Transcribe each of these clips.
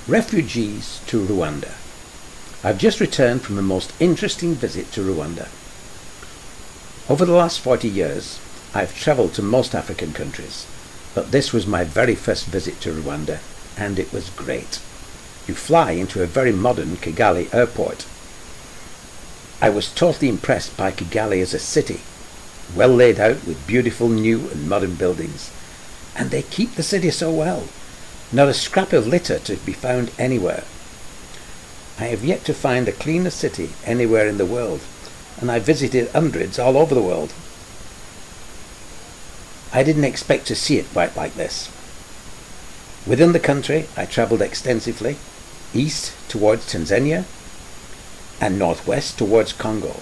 Refugees to Rwanda. I've just returned from a most interesting visit to Rwanda. Over the last 40 years, I've travelled to most African countries, but this was my very first visit to Rwanda, and it was great. You fly into a very modern Kigali airport. I was totally impressed by Kigali as a city, well laid out with beautiful new and modern buildings, and they keep the city so well. Not a scrap of litter to be found anywhere. I have yet to find a cleaner city anywhere in the world, and I visited hundreds all over the world. I didn't expect to see it quite like this. Within the country, I travelled extensively, east towards Tanzania and northwest towards Congo.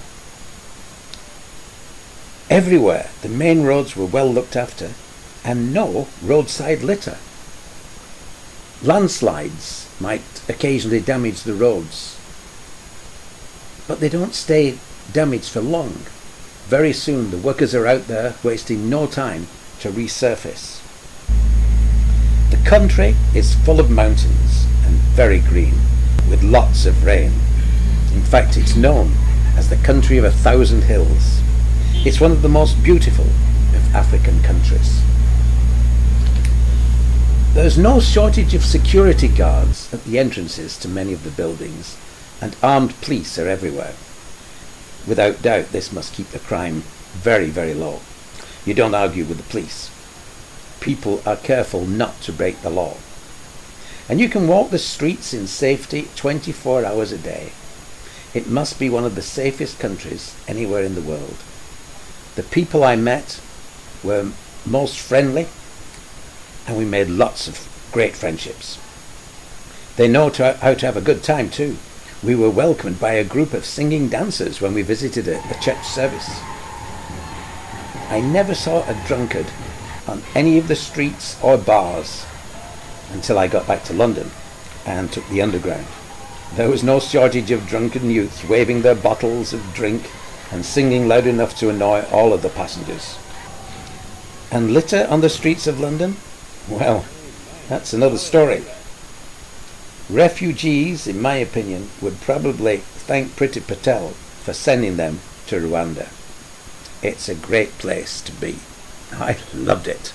Everywhere, the main roads were well looked after, and no roadside litter. Landslides might occasionally damage the roads, but they don't stay damaged for long. Very soon the workers are out there wasting no time to resurface. The country is full of mountains and very green, with lots of rain. In fact, it's known as the country of 1,000 hills. It's one of the most beautiful of African countries. There's no shortage of security guards at the entrances to many of the buildings, and armed police are everywhere. Without doubt, this must keep the crime very, very low. You don't argue with the police. People are careful not to break the law. And you can walk the streets in safety 24 hours a day. It must be one of the safest countries anywhere in the world. The people I met were most friendly, and we made lots of great friendships. They know how to have a good time too. We were welcomed by a group of singing dancers when we visited a church service. I never saw a drunkard on any of the streets or bars until I got back to London and took the Underground. There was no shortage of drunken youths waving their bottles of drink and singing loud enough to annoy all of the passengers. And litter on the streets of London? Well, that's another story. Refugees, in my opinion, would probably thank Priti Patel for sending them to Rwanda. It's a great place to be. I loved it.